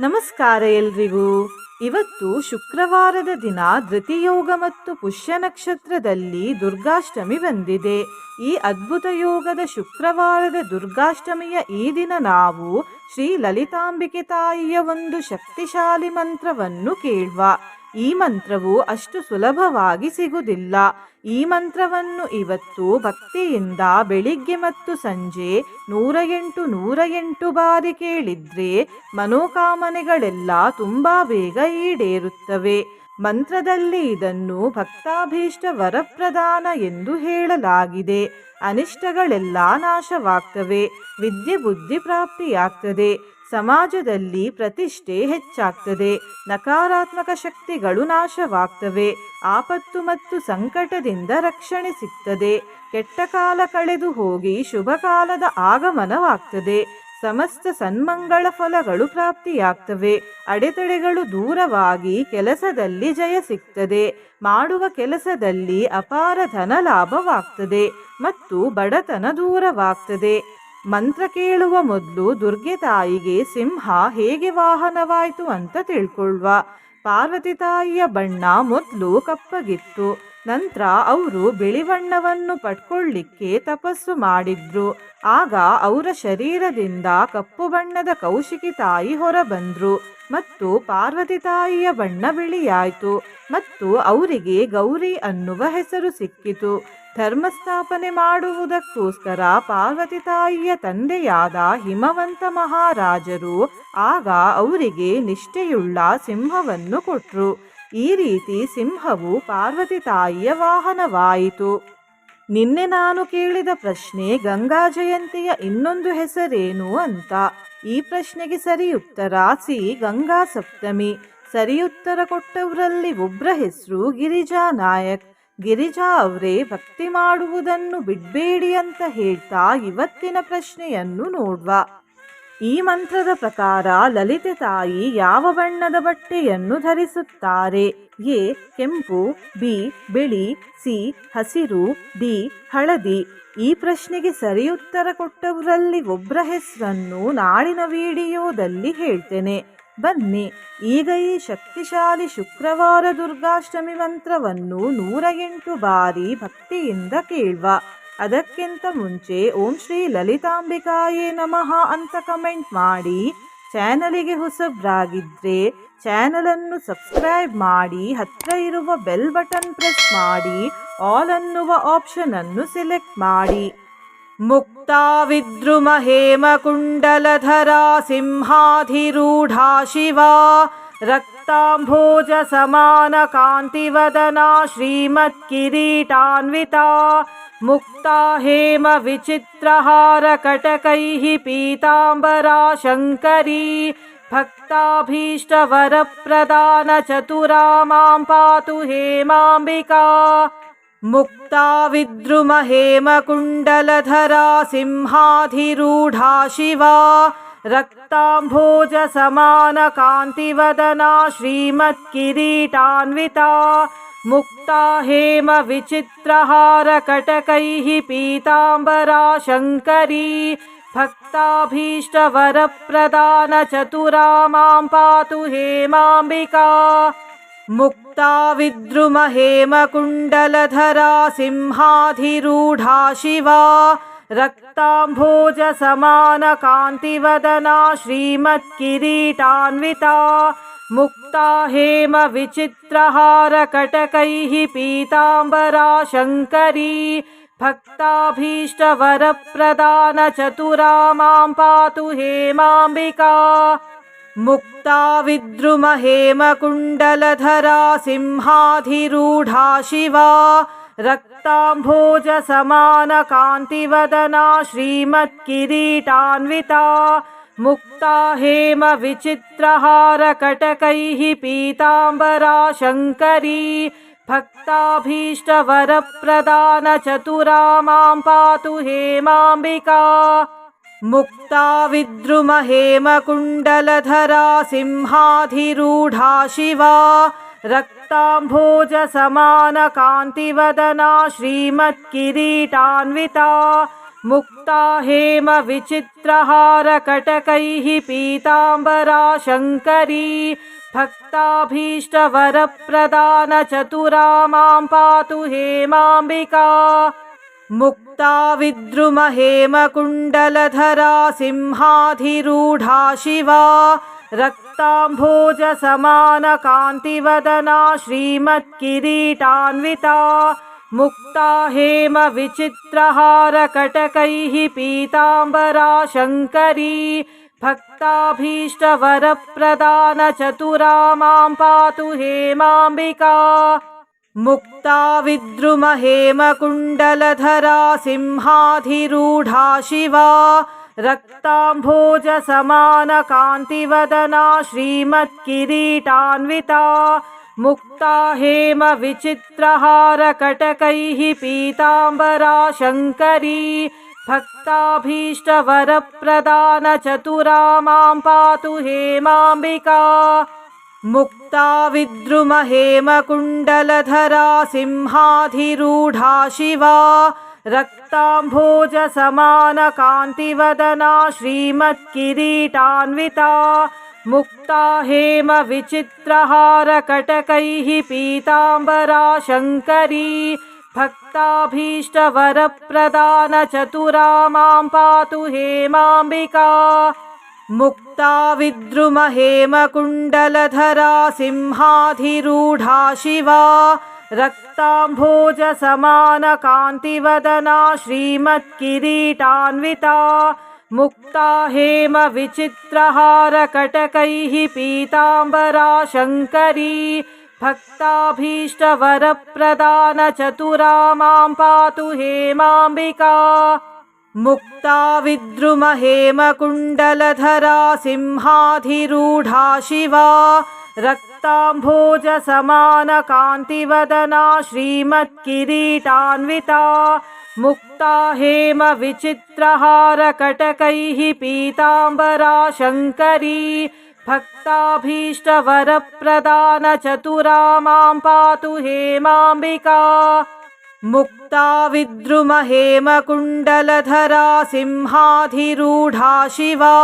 ನಮಸ್ಕಾರ ಎಲ್ರಿಗೂ. ಇವತ್ತು ಶುಕ್ರವಾರದ ದಿನ ಧೃತಿಯೋಗ ಮತ್ತು ಪುಷ್ಯ ನಕ್ಷತ್ರದಲ್ಲಿ ದುರ್ಗಾಷ್ಟಮಿ ಬಂದಿದೆ. ಈ ಅದ್ಭುತ ಯೋಗದ ಶುಕ್ರವಾರದ ದುರ್ಗಾಷ್ಟಮಿಯ ಈ ದಿನ ನಾವು ಶ್ರೀ ಲಲಿತಾಂಬಿಕೆ ತಾಯಿಯ ಒಂದು ಶಕ್ತಿಶಾಲಿ ಮಂತ್ರವನ್ನು ಕೇಳುವ. ಈ ಮಂತ್ರವು ಅಷ್ಟು ಸುಲಭವಾಗಿ ಸಿಗುವುದಿಲ್ಲ. ಈ ಮಂತ್ರವನ್ನು ಇವತ್ತು ಭಕ್ತಿಯಿಂದ ಬೆಳಿಗ್ಗೆ ಮತ್ತು ಸಂಜೆ 108 ಬಾರಿ ಕೇಳಿದ್ರೆ ಮನೋಕಾಮನೆಗಳೆಲ್ಲ ತುಂಬಾ ಬೇಗ ಈಡೇರುತ್ತವೆ. ಮಂತ್ರದಲ್ಲಿ ಇದನ್ನು ಭಕ್ತಾಭೀಷ್ಟ ವರಪ್ರದಾನ ಎಂದು ಹೇಳಲಾಗಿದೆ. ಅನಿಷ್ಟಗಳೆಲ್ಲ ನಾಶವಾಗ್ತವೆ, ವಿದ್ಯೆ ಬುದ್ಧಿ ಪ್ರಾಪ್ತಿಯಾಗ್ತದೆ, ಸಮಾಜದಲ್ಲಿ ಪ್ರತಿಷ್ಠೆ ಹೆಚ್ಚಾಗ್ತದೆ, ನಕಾರಾತ್ಮಕ ಶಕ್ತಿಗಳು ನಾಶವಾಗ್ತವೆ, ಆಪತ್ತು ಮತ್ತು ಸಂಕಟದಿಂದ ರಕ್ಷಣೆ ಸಿಗ್ತದೆ, ಕೆಟ್ಟ ಕಾಲ ಕಳೆದು ಹೋಗಿ ಶುಭ ಕಾಲದ ಆಗಮನವಾಗ್ತದೆ, ಸಮಸ್ತ ಸನ್ಮಂಗಳ ಫಲಗಳು ಪ್ರಾಪ್ತಿಯಾಗ್ತವೆ, ಅಡೆತಡೆಗಳು ದೂರವಾಗಿ ಕೆಲಸದಲ್ಲಿ ಜಯ ಸಿಗ್ತದೆ, ಮಾಡುವ ಕೆಲಸದಲ್ಲಿ ಅಪಾರ ಧನ ಲಾಭವಾಗ್ತದೆ ಮತ್ತು ಬಡತನ ದೂರವಾಗ್ತದೆ. ಮಂತ್ರ ಕೇಳುವ ಮೊದಲು ದುರ್ಗೆ ತಾಯಿಗೆ ಸಿಂಹ ಹೇಗೆ ವಾಹನವಾಯಿತು ಅಂತ ತಿಳ್ಕೊಳ್ಳುವ. ಪಾರ್ವತಿ ತಾಯಿಯ ಬಣ್ಣ ಮೊದಲು ಕಪ್ಪಗಿತ್ತು. ನಂತರ ಅವರು ಬಿಳಿ ಬಣ್ಣವನ್ನು ಪಡ್ಕೊಳ್ಳಿಕ್ಕೆ ತಪಸ್ಸು ಮಾಡಿದ್ರು. ಆಗ ಅವರ ಶರೀರದಿಂದ ಕಪ್ಪು ಬಣ್ಣದ ಕೌಶಿಕಿ ತಾಯಿ ಹೊರಬಂದ್ರು ಮತ್ತು ಪಾರ್ವತಿ ತಾಯಿಯ ಬಣ್ಣ ಬಿಳಿಯಾಯಿತು ಮತ್ತು ಅವರಿಗೆ ಗೌರಿ ಅನ್ನುವ ಹೆಸರು ಸಿಕ್ಕಿತು. ಧರ್ಮಸ್ಥಾಪನೆ ಮಾಡುವುದಕ್ಕೋಸ್ಕರ ಪಾರ್ವತಿ ತಾಯಿಯ ತಂದೆಯಾದ ಹಿಮವಂತ ಮಹಾರಾಜರು ಆಗ ಅವರಿಗೆ ನಿಷ್ಠೆಯುಳ್ಳ ಸಿಂಹವನ್ನು ಕೊಟ್ಟರು. ಈ ರೀತಿ ಸಿಂಹವು ಪಾರ್ವತಿ ತಾಯಿಯ ವಾಹನವಾಯಿತು. ನಿನ್ನೆ ನಾನು ಕೇಳಿದ ಪ್ರಶ್ನೆ, ಗಂಗಾ ಜಯಂತಿಯ ಇನ್ನೊಂದು ಹೆಸರೇನು ಅಂತ. ಈ ಪ್ರಶ್ನೆಗೆ ಸರಿ ಉತ್ತರ ಸಿ, ಗಂಗಾ ಸಪ್ತಮಿ. ಸರಿ ಉತ್ತರ ಕೊಟ್ಟವರಲ್ಲಿ ಒಬ್ಬರ ಹೆಸರು ಗಿರಿಜಾ ನಾಯಕ್. ಗಿರಿಜಾ ಅವರೇ ಭಕ್ತಿ ಮಾಡುವುದನ್ನು ಬಿಡಬೇಡಿ ಅಂತ ಹೇಳ್ತಾ ಇವತ್ತಿನ ಪ್ರಶ್ನೆಯನ್ನು ನೋಡುವ. ಈ ಮಂತ್ರದ ಪ್ರಕಾರ ಲಲಿತೆ ತಾಯಿ ಯಾವ ಬಣ್ಣದ ಬಟ್ಟೆಯನ್ನು ಧರಿಸುತ್ತಾರೆ? ಎ ಕೆಂಪು, ಬಿ ಬಿಳಿ, ಸಿ ಹಸಿರು, ಡಿ ಹಳದಿ. ಈ ಪ್ರಶ್ನೆಗೆ ಸರಿ ಉತ್ತರ ಕೊಟ್ಟವರಲ್ಲಿ ಒಬ್ಬರ ಹೆಸರನ್ನು ನಾಳಿನ ವಿಡಿಯೋದಲ್ಲಿ ಹೇಳ್ತೇನೆ. ಬನ್ನಿ ಈಗ ಈ ಶಕ್ತಿಶಾಲಿ ಶುಕ್ರವಾರ ದುರ್ಗಾಷ್ಟಮಿ ಮಂತ್ರವನ್ನು 108 ಬಾರಿ ಭಕ್ತಿಯಿಂದ ಕೇಳುವ. ಅದಕ್ಕಿಂತ ಮುಂಚೆ ಓಂ ಶ್ರೀ ಲಲಿತಾಂಬಿಕಾಯೇ ನಮಃ ಅಂತ ಕಮೆಂಟ್ ಮಾಡಿ. ಚಾನಲಿಗೆ ಹೊಸಬ್ರಾಗಿದ್ರೆ ಚಾನಲನ್ನು ಸಬ್ಸ್ಕ್ರೈಬ್ ಮಾಡಿ, ಹತ್ರ ಇರುವ ಬೆಲ್ ಬಟನ್ ಪ್ರೆಸ್ ಮಾಡಿ, ಆಲ್ ಅನ್ನುವ ಆಪ್ಷನ್ ಅನ್ನು ಸೆಲೆಕ್ಟ್ ಮಾಡಿ. ಮುಕ್ತಾ ವಿದ್ರುಮ ಹೇಮ ಕುಂಡಲಧರಾ ಸಿಂಹಾಧಿರೂಢಾ ಶಿವಾ ರಕ್ತಾಂಭೋಜ ಸಮಾನ ಕಾಂತಿವದನಾ ಶ್ರೀಮತ್ ಕಿರೀಟಾನ್ವಿತಾ ಮುಕ್ತಾ ಹೇಮ ವಿಚಿತ್ರಹಾರ ಕಟಕೈಃ ಪೀತಾಂಬರಾ ಶಂಕರೀ ಭಕ್ತಾಭೀಷ್ಟ ವರಪ್ರದಾನ ಚತುರಾ ಮಾಂ ಪಾತು ಹೇಮಾಂಬಿಕಾ. ಮುಕ್ತಾ ವಿದ್ರುಮ ಹೇಮ ಕುಂಡಲಧರಾ ಸಿಂಹಾಧಿರೂಢಾ ಶಿವಾ ರಕ್ತಾಂಭೋಜ ಸಮಾನ ಕಾಂತಿವದನಾ ಶ್ರೀಮತ್ ಕಿರೀಟಾನ್ವಿತಾ ಮುಕ್ತಾ ಹೇಮ ವಿಚಿತ್ರಹಾರ ಕಟಕೈಃ ಪೀತಾಂಬರಾ ಶಂಕರೀ ಭಕ್ತಾಭೀಷ್ಟ ವರಪ್ರದಾನ ಚತುರಾ ಮಾಂ ಪಾತು ಹೇಮಾಂಬಿಕಾ. ಮುಕ್ತಾ ವಿದ್ರುಮ ಹೇಮ ಕುಂಡಲಧರಾ ಸಿಂಹಾಧಿರೂಢಾ ಶಿವಾ ರಕ್ತಾಂಭೋಜ ಸಮಾನ ಕಾಂತಿವದನಾ ಶ್ರೀಮತ್ ಕಿರೀಟಾನ್ವಿತಾ ಮುಕ್ತಾ ಹೇಮ ವಿಚಿತ್ರಹಾರ ಕಟಕೈಃ ಪೀತಾಂಬರಾ ಶಂಕರೀ ಭಕ್ತಾಭೀಷ್ಟ ವರಪ್ರದಾನ ಚತುರಾ ಮಾಂ ಪಾತು ಹೇಮಾಂಬಿಕಾ. ಮುಕ್ತಾ ವಿದ್ರುಮ ಹೇಮ ಕುಂಡಲಧರಾ ಸಿಂಹಾಧಿರೂಢಾ ಶಿವಾ ರಕ್ತಾಂಭೋಜ ಸಮಾನ ಕಾಂತಿವದನಾ ಶ್ರೀಮತ್ ಕಿರೀಟಾನ್ವಿತಾ ಮುಕ್ತಾ ಹೇಮ ವಿಚಿತ್ರಹಾರ ಕಟಕೈಃ ಪೀತಾಂಬರಾ ಶಂಕರೀ ಭಕ್ತಾಭೀಷ್ಟ ವರಪ್ರದಾನ ಚತುರಾ ಮಾಂ ಪಾತು ಹೇಮಾಂಬಿಕಾ. ಮುಕ್ತಾ ವಿದ್ರುಮ ಹೇಮ ಕುಂಡಲಧರಾ ಸಿಂಹಾಧಿರೂಢಾ ಶಿವಾ ರಕ್ತಾಂಭೋಜ ಸಮಾನ ಕಾಂತಿವದನಾ ಶ್ರೀಮತ್ ಕಿರೀಟಾನ್ವಿತಾ मुक्ता हेम विचित्रहारकटकैः पीताम्बरा शङ्करी भक्ताभीष्टवरप्रदानचतुरा मां पातु हेमाम्बिका। मुक्ता विद्रुमहेमकुण्डलधरा सिंहाधिरूढा शिवा रक्ताम्भोजसमानकान्तिवदना श्रीमत्किरीटान्विता। मुक्ता हेम विचित्रहारकटकैः पीताम्बरा शङ्करी भक्ताभीष्टवरप्रदानचतुरा मां पातु हेमाम्बिका। मुक्ता विद्रुमहेमकुण्डलधरा सिंहाधिरूढा शिवा रक्ताम्भोजसमानकान्तिवदना श्रीमत्किरीटान्विता। मुक्ता हेम विचित्रहारकटकैः पीताम्बरा शङ्करी भक्ताभीष्टवरप्रदानचतुरा मां पातु हेमाम्बिका। मुक्ता विद्रुमहेमकुण्डलधरा सिंहाधिरूढा शिवा रक्ताम्भोजसमानकान्तिवदना श्रीमत्किरीटान्विता। मुक्ता हेम विचित्रहारकटकैः पीताम्बरा शङ्करी भक्ताभीष्टवरप्रदानचतुरा मां पातु हेमाम्बिका। मुक्ता विद्रुमहेमकुण्डलधरा सिंहाधिरूढा शिवा रक्ताम्भोजसमानकान्तिवदना श्रीमत्किरीटान्विता। मुक्ता हेम विचित्रहारकटकैः पीताम्बरा शङ्करी भक्ताभीष्टवरप्रदानचतुरा मां पातु हेमाम्बिका। मुक्ता विद्रुमहेमकुण्डलधरा सिंहाधिरूढा शिवा रक्ताम्भोजसमानकान्तिवदना श्रीमत्किरीटान्विता। मुक्ता हेम विचित्रहारकटकैः पीताम्बरा शङ्करी भक्ताभीष्टवरप्रदानचतुरा मां पातु हेमाम्बिका। मुक्ता विद्रुमहेमकुण्डलधरा सिंहाधिरूढा शिवा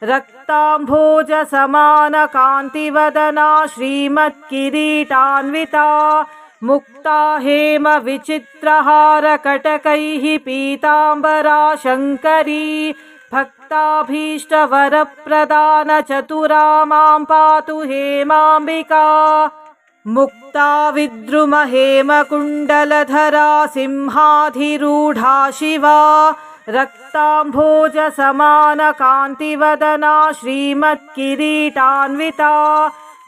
रक्ताम्भोजसमानकान्तिवदना श्रीमत्किरीटान्विता। मुक्ता हेम विचित्रहारकटकैः पीताम्बरा शङ्करी भक्ताभीष्टवरप्रदानचतुरा मां पातु हेमाम्बिका। मुक्ता विद्रुमहेमकुण्डलधरा सिंहाधिरूढा शिवा रक्ताम्भोजसमानकान्तिवदना श्रीमत्किरीटान्विता।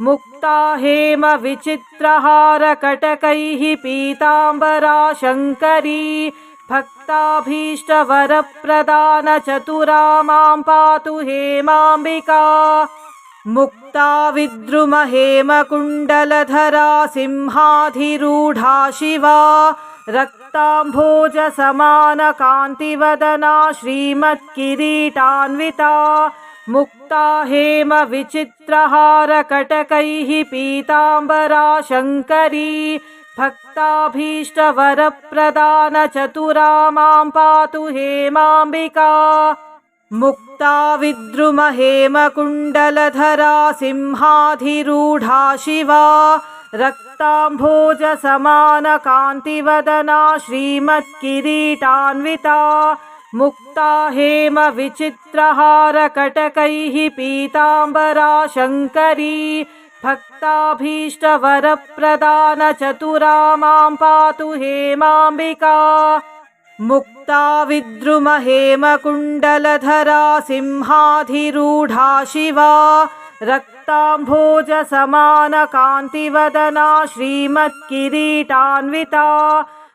मुक्ता हेम विचित्रहारकटकैः पीताम्बरा शङ्करी भक्ताभीष्टवरप्रदानचतुरा मां पातु हेमाम्बिका। मुक्ता विद्रुमहेमकुण्डलधरा सिंहाधिरूढा शिवा रक्ताम्भोजसमानकान्तिवदना श्रीमत्किरीटान्विता। मुक्ता हेम विचित्रहारकटकैः पीताम्बरा शङ्करी भक्ताभीष्टवरप्रदानचतुरा मां पातु हेमाम्बिका। मुक्ता विद्रुमहेमकुण्डलधरा सिंहाधिरूढा शिवा रक्ताम्भोजसमानकान्तिवदना श्रीमत्किरीटान्विता। मुक्ता हेम विचित्रहारकटकैः पीताम्बरा शङ्करी भक्ताभीष्टवरप्रदानचतुरा मां पातु हेमाम्बिका। मुक्ता विद्रुमहेमकुण्डलधरा सिंहाधिरूढा शिवा रक्ताम्भोजसमानकान्तिवदना श्रीमत्किरीटान्विता।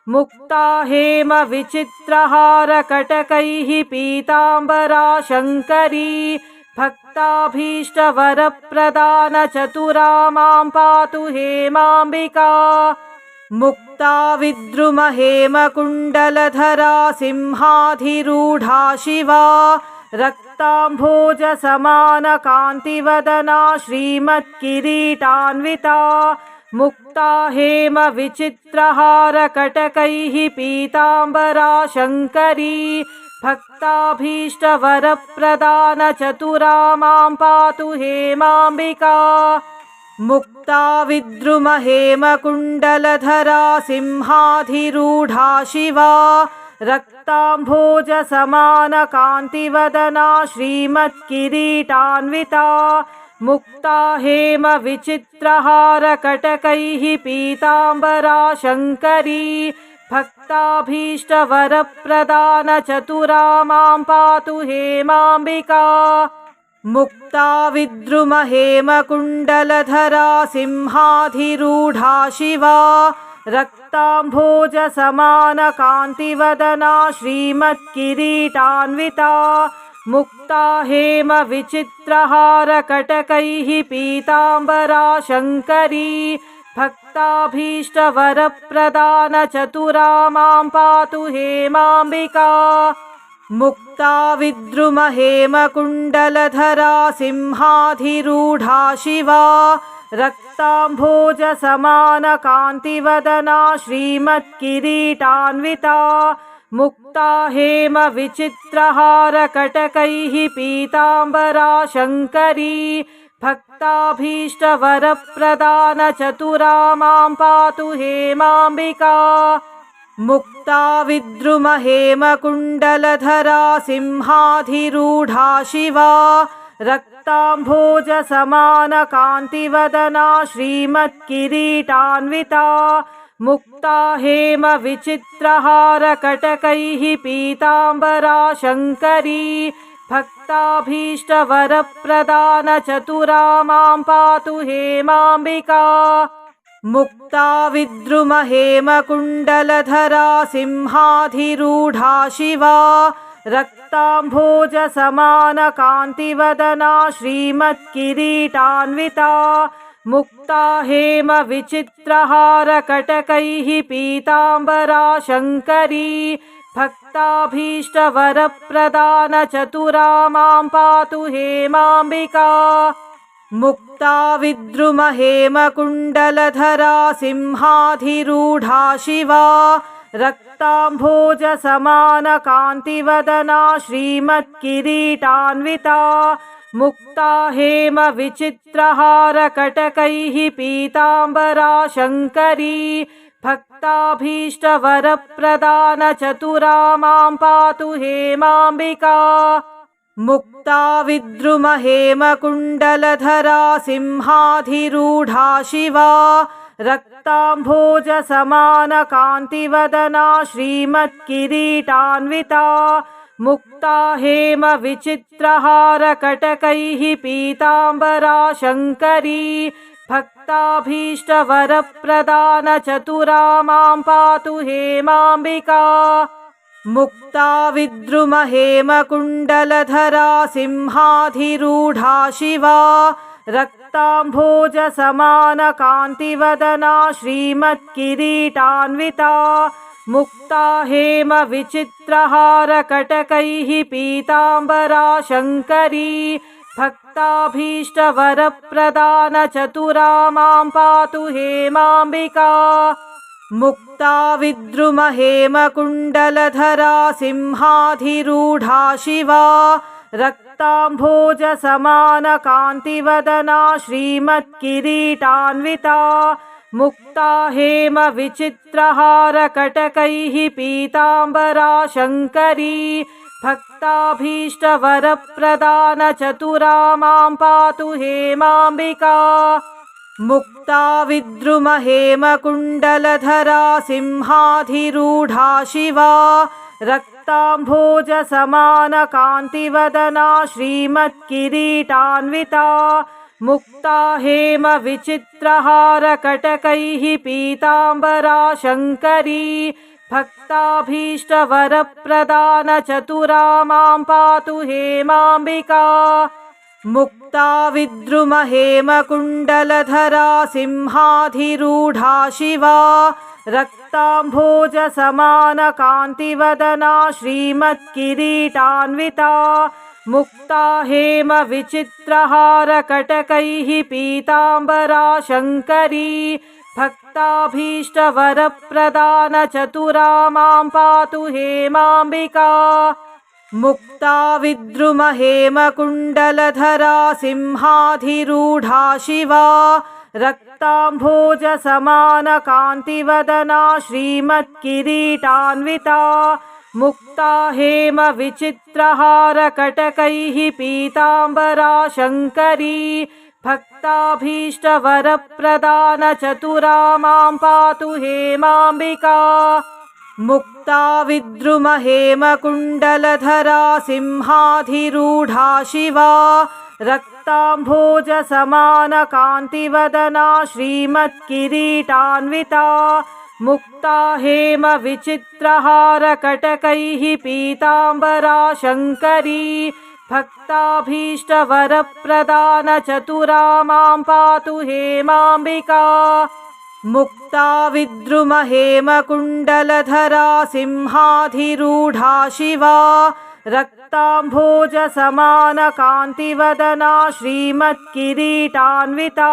मुक्ता हेम विचित्रहारकटकैः पीताम्बरा शङ्करी भक्ताभीष्टवरप्रदानचतुरा मां पातु हेमाम्बिका। मुक्ता विद्रुमहेमकुण्डलधरा सिंहाधिरूढा शिवा रक्ताम्भोजसमानकान्तिवदना श्रीमत्किरीटान्विता। मुक्ता हेम विचित्रहारकटकैः पीताम्बरा शङ्करी भक्ताभीष्टवरप्रदानचतुरा मां पातु हेमाम्बिका मुक्ता विद्रुमहेमकुण्डलधरा सिंहाधिरूढा शिवा रक्ताम्भोजसमानकान्तिवदना श्रीमत्किरीटान्विता मुक्ता हेमविचित्रहारकटकैः पीताम्बरा शङ्करी भक्ताभीष्टवरप्रदानचतुरा मां पातु हेमाम्बिका मुक्ता विद्रुमहेमकुण्डलधरा सिंहाधिरूढा शिवा रक्ताम्भोजसमानकान्तिवदना श्रीमत्किरीटान्विता मुक्ता हेमविचित्रहारकटकैः पीताम्बरा शङ्करी भक्ताभीष्टवरप्रदानचतुरा मां पातु हेमाम्बिका मुक्ता विद्रुमहेमकुण्डलधरा सिंहाधिरूढा शिवा रक्ताम्भोजसमानकान्तिवदना श्रीमत्किरीटान्विता मुक्ता हेमविचित्रहारकटकैः पीताम्बरा शङ्करी भक्ताभीष्टवरप्रदानचतुरा मां पातु हेमाम्बिका मुक्ता विद्रुमहेमकुण्डलधरा सिंहाधिरूढा शिवा रक्ताम्भोजसमानकान्तिवदना श्रीमत्किरीटान्विता मुक्ता हेमविचित्रहारकटकैः पीताम्बरा शङ्करी भक्ताभीष्टवरप्रदानचतुरा मां पातु हेमाम्बिका मुक्ता विद्रुमहेमकुण्डलधरा सिंहाधिरूढा शिवा रक्ताम्भोजसमानकान्तिवदना श्रीमत्किरीटान्विता मुक्ता हेमविचित्रहारकटकैः पीताम्बरा शङ्करी भक्ताभीष्टवरप्रदानचतुरा मां पातु हेमाम्बिका मुक्ता विद्रुमहेमकुण्डलधरा सिंहाधिरूढा शिवा रक्ताम्भोजसमानकान्तिवदना श्रीमत्किरीटान्विता मुक्ता हेमविचित्रहारकटकैः पीताम्बरा शङ्करी भक्ताभीष्टवरप्रदानचतुरा मां पातु हेमाम्बिका मुक्ता विद्रुमहेमकुण्डलधरा सिंहाधिरूढा शिवा रक्ताम्भोजसमानकान्तिवदना श्रीमत्किरीटान्विता मुक्ता हेमविचित्रहारकटकैः पीताम्बरा शङ्करी भक्ताभीष्टवरप्रदानचतुरा मां पातु हेमाम्बिका मुक्ता विद्रुमहेमकुण्डलधरा सिंहाधिरूढा शिवा रक्ताम्भोजसमानकान्तिवदना श्रीमत्किरीटान्विता मुक्ता हेमविचित्रहारकटकैः पीताम्बरा शङ्करी भक्ताभीष्टवरप्रदानचतुरा मां पातु हेमाम्बिका मुक्ता विद्रुमहेमकुण्डलधरा सिंहाधिरूढा शिवा रक्ताम्भोजसमानकान्तिवदना श्रीमत्किरीटान्विता मुक्ता हेमविचित्रहारकटकैः पीताम्बरा शङ्करी भक्ताभीष्टवरप्रदानचतुरा मां पातु हेमाम्बिका मुक्ता विद्रुमहेमकुण्डलधरा सिंहाधिरूढा शिवा रक्ताम्भोजसमानकान्तिवदना श्रीमत्किरीटान्विता मुक्ता हेमविचित्रहारकटकैः पीताम्बरा शङ्करी भक्ताभीष्टवरप्रदानचतुरा मां पातु हेमाम्बिका मुक्ता विद्रुमहेमकुण्डलधरा सिंहाधिरूढा शिवा रक्ताम्भोजसमानकान्तिवदना श्रीमत्किरीटान्विता मुक्ता हेमविचित्रहारकटकैः पीताम्बरा शङ्करी भक्ताभीष्टवरप्रदानचतुरा मां पातु हेमाम्बिका मुक्ता विद्रुमहेमकुण्डलधरा सिंहाधिरूढा शिवा रक्ताम्भोजसमानकान्तिवदना श्रीमत्किरीटान्विता मुक्ता हेमविचित्रहारकटकैः पीताम्बरा शङ्करी भक्ताभीष्टवरप्रदानचतुरा मां पातु हेमाम्बिका मुक्ता विद्रुमहेमकुण्डलधरा सिंहाधिरूढा शिवा रक्ताम्भोजसमानकान्तिवदना श्रीमत्किरीटान्विता मुक्ता हेमविचित्रहारकटकैः पीताम्बरा शङ्करी भक्ताभीष्टवरप्रदानचतुरा मां पातु हेमाम्बिका मुक्ता विद्रुमहेमकुण्डलधरा सिंहाधिरूढा शिवा रक्ताम्भोजसमानकान्तिवदना श्रीमत्किरीटान्विता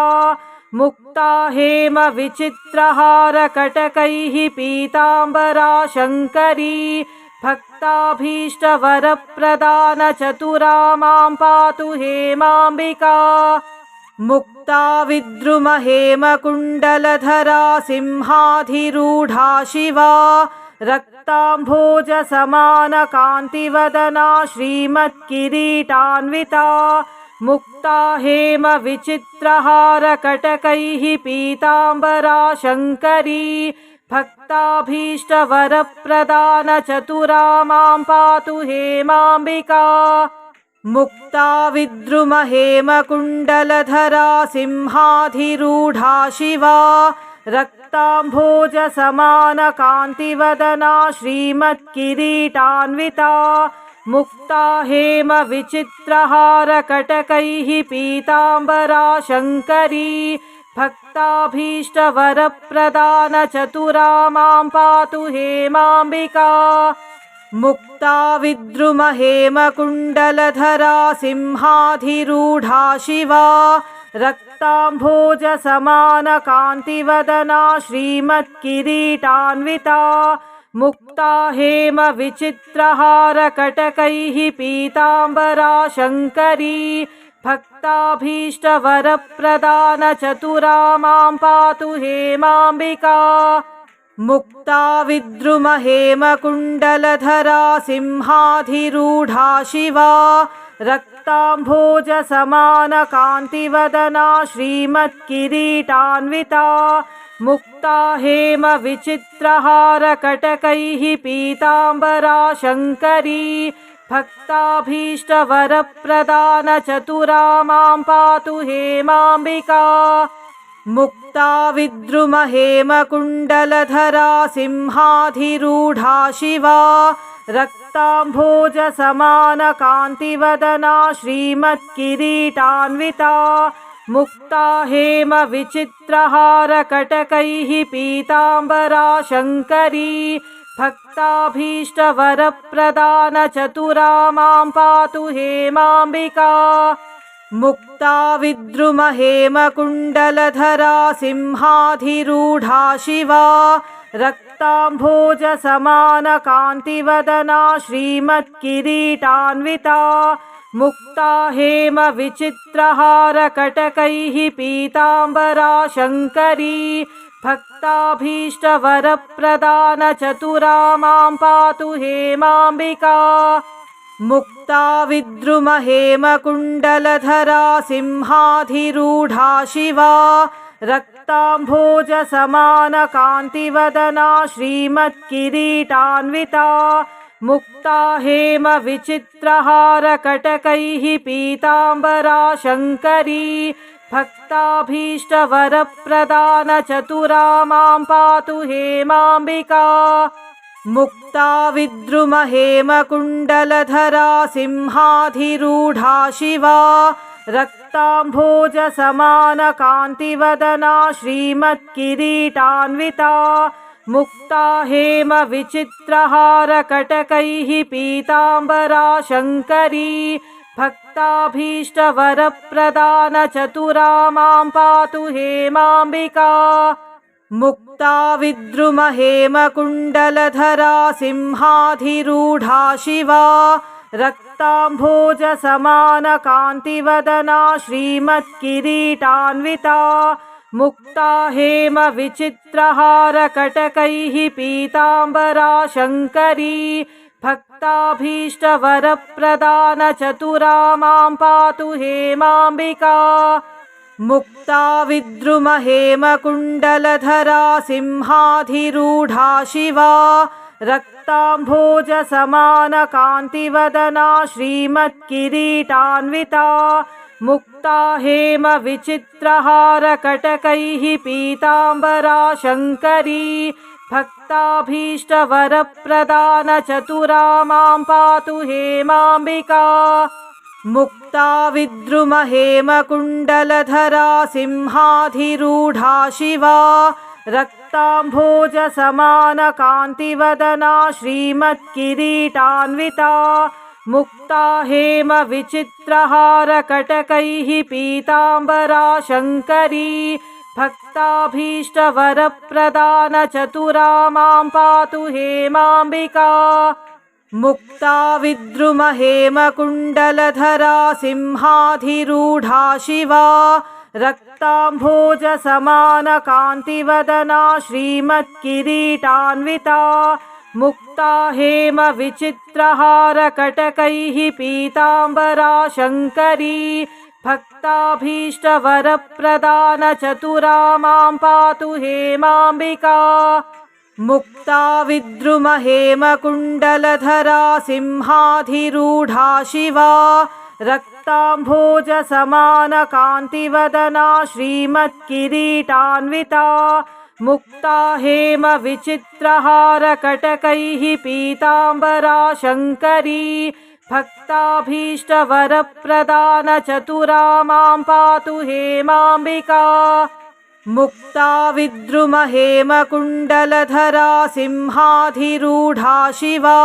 मुक्ता हेमविचित्रहारकटकैः पीताम्बरा शङ्करी भक्ताभीष्टवरप्रदानचतुरा मां पातु हेमाम्बिका मुक्ता विद्रुमहेमकुण्डलधरा सिंहाधिरूढा शिवा रक्ताम्भोजसमानकान्तिवदना श्रीमत्किरीटान्विता मुक्ता हेमविचित्रहारकटकैः पीताम्बरा शङ्करी भक्ताभीष्टवरप्रदानचतुरा मां पातु हेमाम्बिका मुक्ता विद्रुमहेमकुण्डलधरा सिंहाधिरूढा शिवा रक्ताम्भोजसमानकान्तिवदना श्रीमत्किरीटान्विता मुक्ता हेमविचित्रहारकटकैः पीताम्बरा शङ्करी भक्ताभीष्टवरप्रदानचतुरा मां पातु हेमाम्बिका मुक्ता विद्रुमहेमकुण्डलधरा सिंहाधिरूढा शिवा रक्ताम्भोजसमानकान्तिवदना श्रीमत्किरीटान्विता मुक्ता हेमविचित्रहारकटकैः पीताम्बरा शङ्करी भक्ताभीष्टवरप्रदानचतुरा मां पातु हेमाम्बिका मुक्ता विद्रुमहेमकुण्डलधरा सिंहाधिरूढा शिवा रक्ताम्भोजसमानकान्तिवदना श्रीमत्किरीटान्विता मुक्ता हेमविचित्रहारकटकैः पीताम्बरा शङ्करी भक्ताभीष्टवरप्रदानचतुरा मां पातु हेमाम्बिका मुक्ता विद्रुमहेमकुण्डलधरा सिंहाधिरूढा शिवा रक्ताम्भोजसमानकान्तिवदना श्रीमत्किरीटान्विता मुक्ता हेमविचित्रहारकटकैः पीताम्बरा शङ्करी भक्ताभीष्टवरप्रदानचतुरा मां पातु हेमाम्बिका मुक्ता विद्रुमहेमकुण्डलधरा सिंहाधिरूढा शिवा रक्ताम्भोजसमानकान्तिवदना श्रीमत्किरीटान्विता मुक्ता हेमविचित्रहारकटकैः पीताम्बरा शङ्करी भक्ताभीष्टवरप्रदानचतुरा मां पातु हेमाम्बिका मुक्ता विद्रुमहेमकुण्डलधरा सिंहाधिरूढा शिवा रक्ताम्भोजसमानकान्तिवदना श्रीमत्किरीटान्विता मुक्ता हेमविचित्रहारकटकैः पीताम्बरा शङ्करी भक्ताभीष्टवरप्रदानचतुरा मां पातु हेमाम्बिका मुक्ता विद्रुमहेमकुण्डलधरा सिंहाधिरूढा शिवा रक्ताम्भोजसमानकान्तिवदना श्रीमत्किरीटान्विता मुक्ता हेमविचित्रहारकटकैः पीताम्बरा शङ्करी भक्ताभीष्टवरप्रदानचतुरा मां पातु हेमाम्बिका मुक्ता विद्रुमहेमकुण्डलधरा सिंहाधिरूढा शिवा रक्ताम्भोजसमानकान्तिवदना श्रीमत्किरीटान्विता मुक्ता हेमविचित्रहारकटकैः पीताम्बरा शङ्करी भक्ताभीष्टवरप्रदानचतुरा मां पातु हेमाम्बिका मुक्ता विद्रुमहेमकुण्डलधरा सिंहाधिरूढा शिवा रक्ताम्भोजसमानकान्तिवदना श्रीमत्किरीटान्विता मुक्ता हेमविचित्रहारकटकैः पीताम्बरा शङ्करी भक्ताभीष्टवरप्रदानचतुरा मां पातु हेमाम्बिका मुक्ता विद्रुमहेमकुण्डलधरा सिंहाधिरूढा शिवा रक्ताम्भोजसमानकान्तिवदना श्रीमत्किरीटान्विता मुक्ता हेमविचित्रहारकटकैः पीताम्बरा शङ्करी भक्ताभीष्टवरप्रदानचतुरा मां पातु हेमाम्बिका मुक्ता विद्रुमहेमकुण्डलधरा सिंहाधिरूढा शिवा रक्ताम्भोजसमानकान्तिवदना श्रीमत्किरीटान्विता मुक्ता हेमविचित्रहारकटकैः पीताम्बरा शङ्करी भक्ताभीष्टवरप्रदानचतुरा मां पातु हेमाम्बिका मुक्ता विद्रुमहेमकुण्डलधरा सिंहाधिरूढा शिवा रक्ताम्भोजसमानकान्तिवदना श्रीमत्किरीटान्विता मुक्ता हेमविचित्रहारकटकैः पीताम्बरा शङ्करी भक्ताभीष्टवरप्रदानचतुरा मां पातु हेमाम्बिका मुक्ता विद्रुमहेमकुण्डलधरा सिंहाधिरूढा शिवा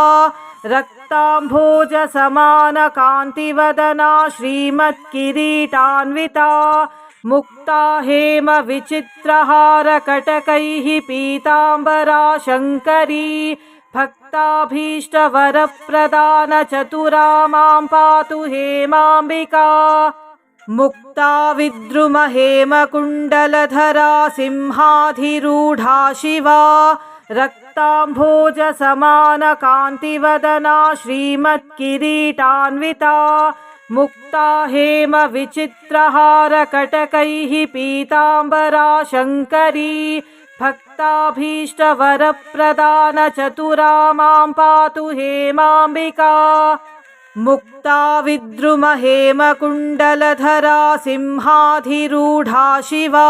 रक्ताम्भोजसमानकान्तिवदना श्रीमत्किरीटान्विता मुक्ता हेमविचित्रहारकटकैः पीताम्बरा शङ्करी भक्ताभीष्टवरप्रदानचतुरा मां पातु हेमाम्बिका मुक्ता विद्रुमहेमकुण्डलधरा सिंहाधिरूढा शिवा रक्ताम्भोजसमानकान्तिवदना श्रीमत्किरीटान्विता मुक्ता हेमविचित्रहारकटकैः पीताम्बरा शङ्करी भक्ताभीष्टवरप्रदानचतुरा मां पातु हेमाम्बिका मुक्ता विद्रुमहेमकुण्डलधरा सिंहाधिरूढा शिवा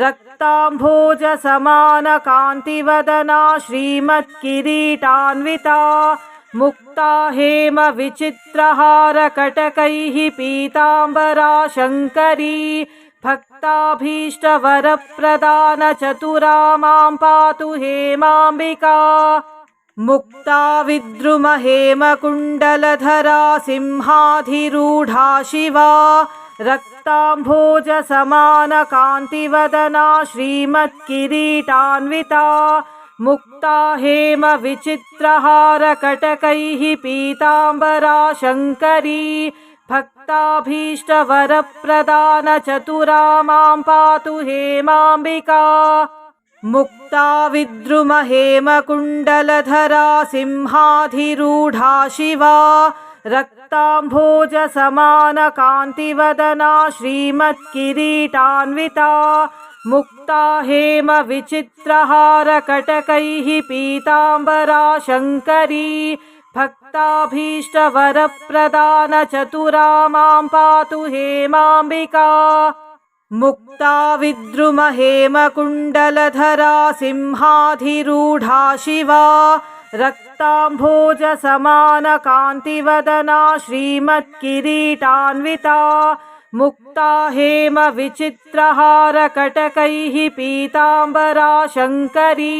रक्ताम्भोजसमानकान्तिवदना श्रीमत्किरीटान्विता मुक्ता हेमविचित्रहारकटकैः पीताम्बरा शङ्करी भक्ताभीष्टवरप्रदानचतुरा मां पातु हेमाम्बिका मुक्ता विद्रुमहेमकुण्डलधरा सिंहाधिरूढा शिवा रक्ताम्भोजसमानकान्तिवदना श्रीमत्किरीटान्विता मुक्ता हेमविचित्रहारकटकैः पीताम्बरा शङ्करी भक्ताभीष्टवरप्रदानचतुरा मां पातु हेमाम्बिका मुक्ता विद्रुमहेमकुण्डलधरा सिंहाधिरूढा शिवा रक्ताम्भोजसमानकान्तिवदना श्रीमत्किरीटान्विता मुक्ता हेमविचित्रहारकटकैः पीताम्बरा शङ्करी भक्ताभीष्टवरप्रदानचतुरा मां पातु हेमाम्बिका मुक्ता विद्रुमहेमकुण्डलधरा सिंहाधिरूढा शिवा रक्ताम्भोजसमानकान्तिवदना श्रीमत्किरीटान्विता मुक्ता हेमविचित्रहारकटकैः पीताम्बरा शङ्करी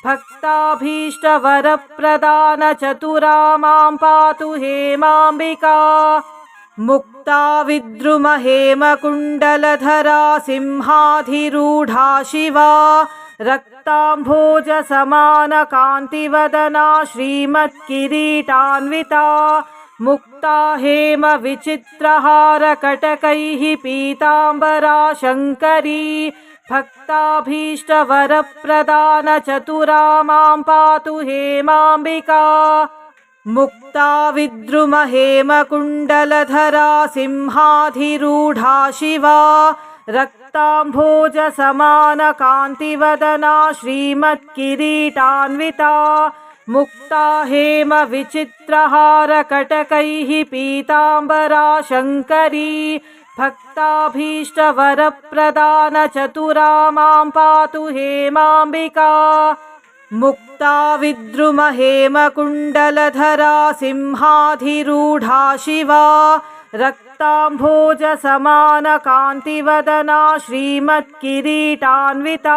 भक्ताभीष्टवरप्रदानचतुरा मां पातु हेमाम्बिका मुक्ता विद्रुमहेमकुण्डलधरा सिंहाधिरूढा शिवा रक्ताम्भोजसमानकान्तिवदना श्रीमत्किरीटान्विता मुक्ता हेम विचित्रहारकटकैः पीताम्बरा शङ्करी भक्ताभीष्टवरप्रदानचतुरा मां पातु हेमाम्बिका मुक्ता विद्रुमहेमकुण्डलधरा सिंहाधिरूढा शिवा रक्ताम्भोजसमानकान्तिवदना श्रीमत्किरीटान्विता मुक्ता हेम विचित्रहारकटकैः पीताम्बरा शङ्करी भक्ताभीष्टवरप्रदानचतुरा मां पातु हेमाम्बिका मुक्ता विद्रुमहेमकुण्डलधरा सिंहाधिरूढा शिवा रक्ताम्भोजसमानकान्तिवदना श्रीमत्किरीटान्विता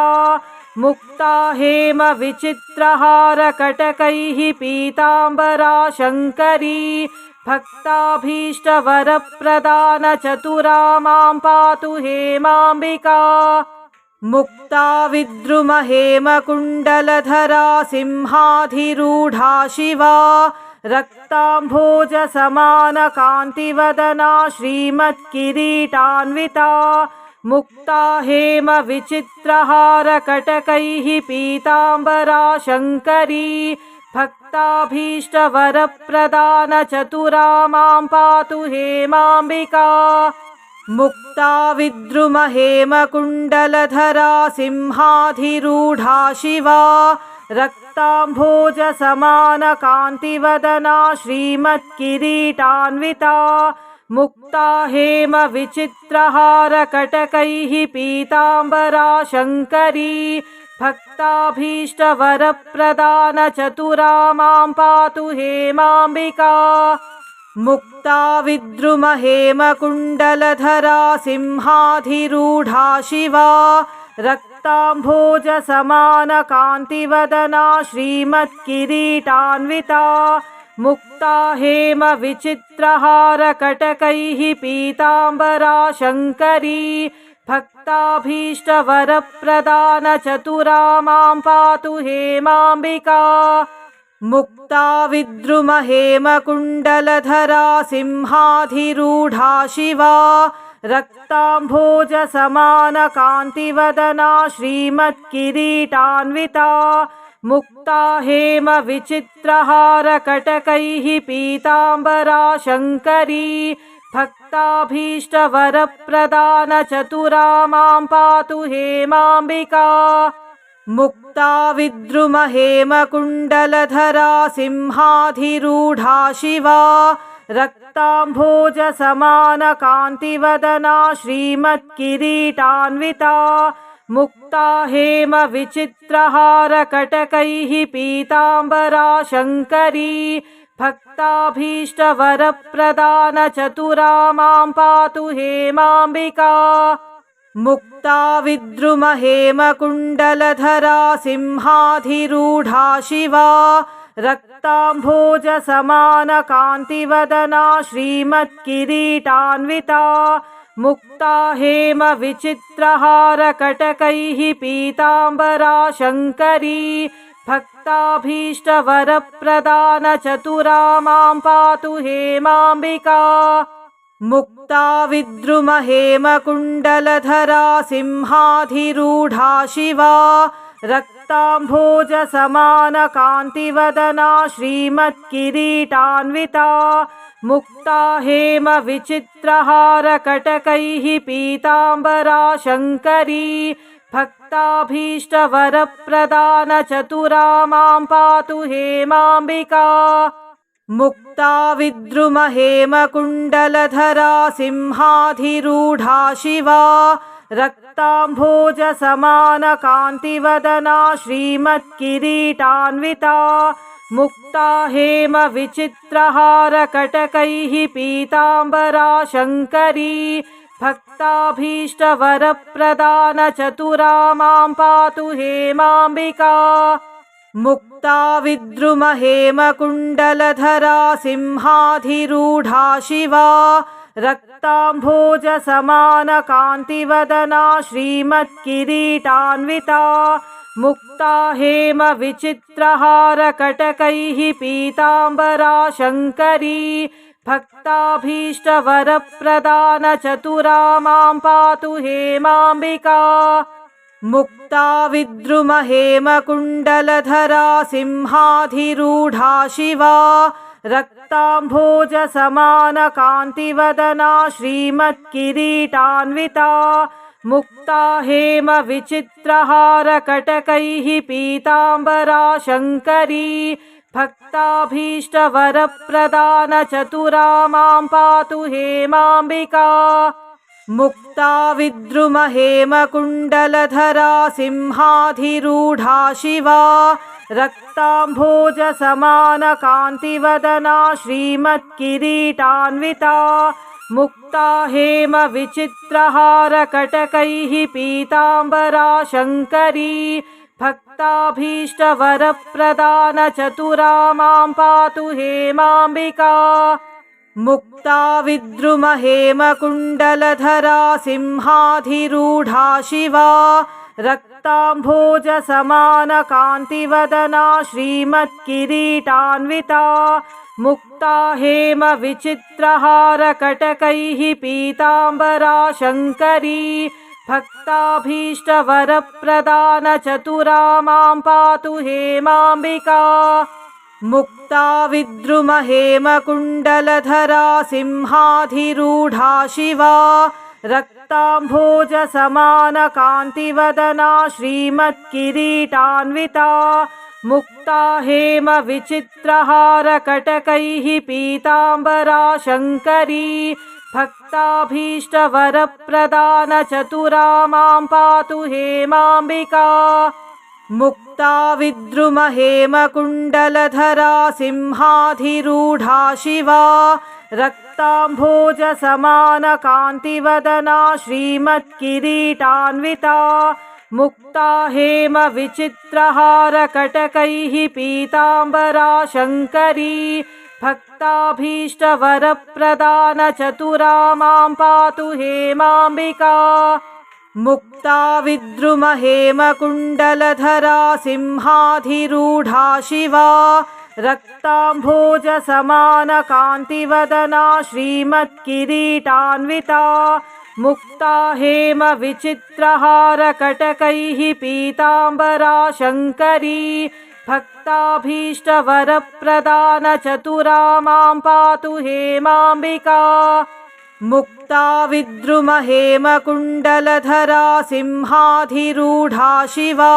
मुक्ता हेम विचित्रहारकटकैः पीताम्बरा शङ्करी भक्ताभीष्टवरप्रदानचतुरा मां पातु हेमाम्बिका मुक्ता विद्रुमहेमकुण्डलधरा सिंहाधिरूढा शिवा रक्ताम्भोजसमानकान्तिवदना श्रीमत्किरीटान्विता मुक्ता हेम विचित्रहारकटकैः पीताम्बरा शङ्करी भक्ताभीष्टवरप्रदानचतुरा मां पातु हेमाम्बिका मुक्ता विद्रुमहेमकुण्डलधरा सिंहाधिरूढा शिवा रक्ताम्भोजसमानकान्तिवदना श्रीमत्किरीटान्विता मुक्ता हेम विचित्रहारकटकैः पीताम्बरा शङ्करी भक्ताभीष्टवरप्रदानचतुरा मां पातु हेमाम्बिका मुक्ता विद्रुमहेमकुण्डलधरा सिंहाधिरूढा शिवा रक्ताम्भोजसमानकान्तिवदना श्रीमत्किरीटान्विता मुक्ता हेम विचित्रहारकटकैः पीताम्बरा शङ्करी भक्ताभीष्टवरप्रदानचतुरा मां पातु हेमाम्बिका मुक्ता विद्रुमहेमकुण्डलधरा सिंहाधिरूढा शिवा रक्ताम्भोजसमानकान्तिवदना श्रीमत्किरीटान्विता मुक्ता हेम विचित्रहारकटकैः पीताम्बरा शङ्करी भक्ताभीष्टवरप्रदानचतुरा मां पातु हेमाम्बिका मुक्ता विद्रुमहेमकुण्डलधरा सिंहाधिरूढा शिवा रक्ताम्भोजसमानकान्तिवदना श्रीमत्किरीटान्विता मुक्ता हेम विचित्रहारकटकैः पीताम्बरा शङ्करी भक्ताभीष्टवरप्रदानचतुरा मां पातु हेमाम्बिका मुक्ता विद्रुमहेमकुण्डलधरा सिंहाधिरूढा शिवा रक्ताम्भोजसमानकान्तिवदना श्रीमत्किरीटान्विता मुक्ता हेम विचित्रहारकटकैः पीताम्बरा शङ्करी भक्ताभीष्टवरप्रदानचतुरा मां पातु हेमाम्बिका मुक्ता विद्रुमहेमकुण्डलधरा सिंहाधिरूढा शिवा रक्ताम्भोजसमानकान्तिवदना श्रीमत्किरीटान्विता मुक्ता हेम विचित्रहारकटकैः पीताम्बरा शङ्करी भक्ताभीष्टवरप्रदानचतुरा मां पातु हेमाम्बिका मुक्ता विद्रुमहेमकुण्डलधरा सिंहाधिरूढा शिवा रक्ताम्भोजसमानकान्तिवदना श्रीमत्किरीटान्विता मुक्ता हेम विचित्रहारकटकैः पीताम्बरा शङ्करी भक्ताभीष्टवरप्रदानचतुरा मां पातु हेमाम्बिका मुक्ता विद्रुमहेमकुण्डलधरा सिंहाधिरूढा शिवा रक्ताम्भोजसमानकान्तिवदना श्रीमत्किरीटान्विता मुक्ता हेम विचित्रहारकटकैः पीताम्बरा शङ्करी भक्ताभीष्टवरप्रदानचतुरा मां पातु हेमाम्बिका मुक्ता विद्रुमहेमकुण्डलधरा सिंहाधिरूढा शिवा रक्ताम्भोजसमानकान्तिवदना श्रीमत्किरीटान्विता मुक्ता हेमविचित्रहारकटकैः पीताम्बरा शङ्करी भक्ताभीष्टवरप्रदानचतुरा मां पातु हेमाम्बिका मुक्ता विद्रुमहेमकुण्डलधरा सिंहाधिरूढा शिवा रक्ताम्भोजसमानकान्तिवदना श्रीमत्किरीटान्विता मुक्ता हेमविचित्रहारकटकैः पीताम्बरा शङ्करी भक्ताभीष्टवरप्रदानचतुरा मां पातु हेमाम्बिका मुक्ता विद्रुमहेमकुण्डलधरा सिंहाधिरूढा शिवा रक्ताम्भोजसमानकान्तिवदना श्रीमत्किरीटान्विता मुक्ता हेमविचित्रहारकटकैः पीताम्बरा शङ्करी भक्ताभीष्टवरप्रदानचतुरा मां पातु हेमाम्बिका मुक्ता विद्रुमहेमकुण्डलधरा सिंहाधिरूढा शिवा रक्ताम्भोजसमानकान्तिवदना श्रीमत्किरीटान्विता मुक्ता हेमविचित्रहारकटकैः पीताम्बरा शङ्करी भक्ताभीष्टवरप्रदानचतुरा मां पातु हेमाम्बिका मुक्ता विद्रुमहेमकुण्डलधरा सिंहाधिरूढा शिवा रक्ताम्भोजसमानकान्तिवदना श्रीमत्किरीटान्विता मुक्ता हेमविचित्रहारकटकैः पीताम्बरा शङ्करी भक्ताभीष्टवरप्रदानचतुरा मां पातु हेमाम्बिका मुक्ता विद्रुमहेमकुण्डलधरा सिंहाधिरूढा शिवा रक्ताम्भोजसमानकान्तिवदना श्रीमत्किरीटान्विता मुक्ता हेमविचित्रहारकटकैः पीताम्बरा शङ्करी भक्ताभीष्टवरप्रदानचतुरा मां पातु हेमाम्बिका मुक्ता विद्रुमहेमकुण्डलधरा सिंहाधिरूढा शिवा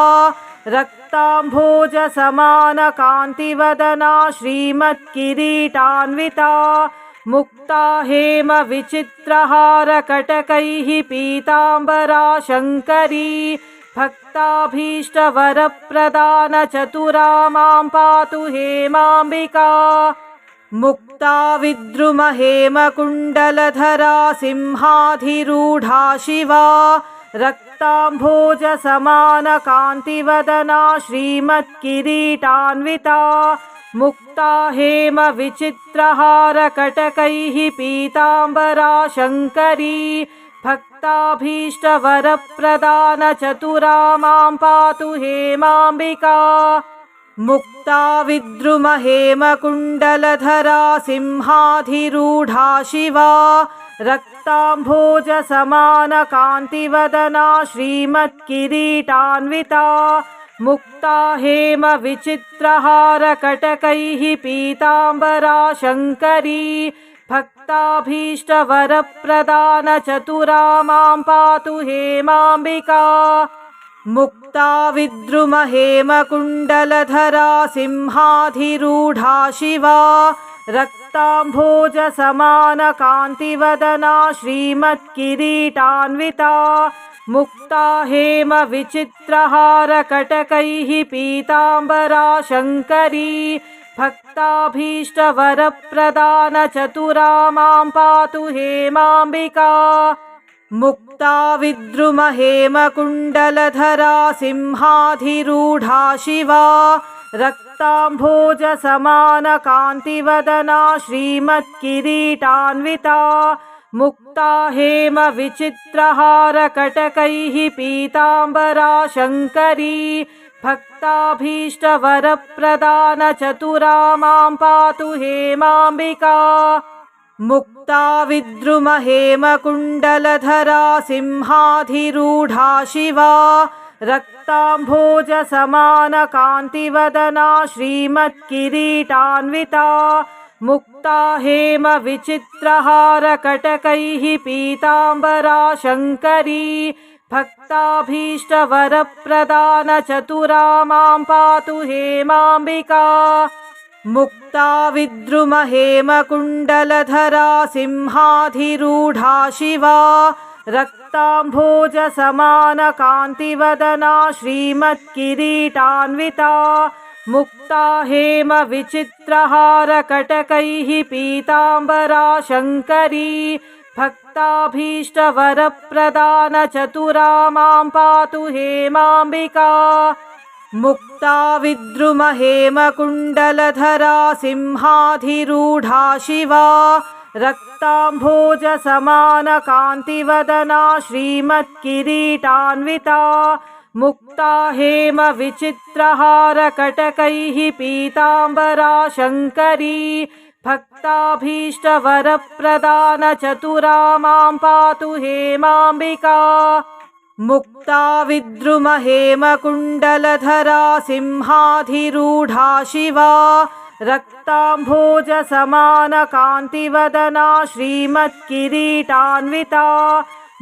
रक्ताम्भोजसमानकान्तिवदना श्रीमत्किरीटान्विता मुक्ता हेमविचित्रहारकटकैः पीताम्बरा शङ्करी भक्ताभीष्टवरप्रदानचतुरा मां पातु हेमाम्बिका मुक्ता विद्रुमहेमकुण्डलधरा सिंहाधिरूढा शिवा रक्ताम्भोजसमानकान्तिवदना श्रीमत्किरीटान्विता मुक्ता हेमविचित्रहारकटकैः पीताम्बरा शङ्करी भक्ताभीष्टवरप्रदानचतुरा मां पातु हेमाम्बिका मुक्ता विद्रुमहेमकुण्डलधरा सिंहाधिरूढा शिवा रक्ताम्भोजसमानकान्तिवदना श्रीमत्किरीटान्विता मुक्ता हेमविचित्रहारकटकैः पीताम्बरा शङ्करी भक्ताभीष्टवरप्रदानचतुरा मां पातु हेमाम्बिका मुक्ता विद्रुमहेमकुण्डलधरा सिंहाधिरूढा शिवा रक्ताम्भोजसमानकान्तिवदना श्रीमत्किरीटान्विता मुक्ता हेमविचित्रहारकटकैः पीताम्बरा शङ्करी भक्ताभीष्टवरप्रदानचतुरा मां पातु हेमाम्बिका मुक्ता विद्रुमहेमकुण्डलधरा सिंहाधिरूढा शिवा रक्ताम्भोजसमानकान्तिवदना श्रीमत्किरीटान्विता मुक्ता हेमविचित्रहारकटकैः पीताम्बरा शङ्करी भक्ताभीष्टवरप्रदानचतुरा मां पातु हेमाम्बिका मुक्ता विद्रुमहेमकुण्डलधरा सिंहाधिरूढा शिवा रक्ताम्भोजसमानकान्तिवदना श्रीमत्किरीटान्विता मुक्ता हेमविचित्रहारकटकैः पीताम्बरा शङ्करी भक्ताभीष्टवरप्रदानचतुरा मां पातु हेमाम्बिका मुक्ता विद्रुमहेमकुण्डलधरा सिंहाधिरूढा शिवा रक्ताम्भोजसमानकान्तिवदना श्रीमत्किरीटान्विता मुक्ता हेमविचित्रहारकटकैः पीताम्बरा शङ्करी भक्ताभीष्टवरप्रदानचतुरा मां पातु हेमाम्बिका मुक्ता विद्रुमहेमकुण्डलधरा सिंहाधिरूढा शिवा रक्ताम्भोजसमानकान्तिवदना श्रीमत्किरीटान्विता मुक्ता हेमविचित्रहारकटकैः पीताम्बरा शङ्करी भक्ताभीष्टवरप्रदानचतुरा मां पातु हेमाम्बिका मुक्ता विद्रुमहेमकुण्डलधरा सिंहाधिरूढा शिवा रक्ताम्भोजसमानकान्तिवदना श्रीमत्किरीटान्विता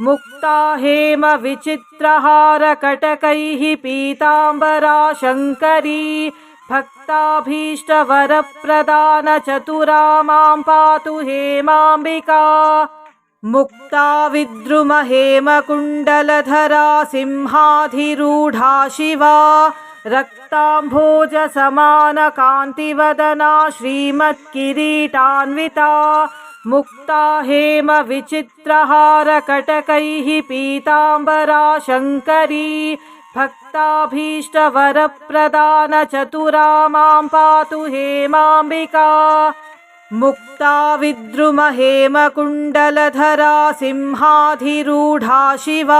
मुक्ता हेमविचित्रहारकटकैः पीताम्बरा शङ्करी भक्ताभीष्टवरप्रदानचतुरा मां पातु हेमाम्बिका मुक्ता विद्रुमहेमकुण्डलधरा सिंहाधिरूढा शिवा रक्ताम्भोजसमानकान्तिवदना श्रीमत्किरीटान्विता मुक्ता हेमविचित्रहारकटकैः पीताम्बरा शङ्करी भक्ताभीष्टवरप्रदानचतुरा मां पातु हेमाम्बिका मुक्ता विद्रुमहेमकुण्डलधरा सिंहाधिरूढा शिवा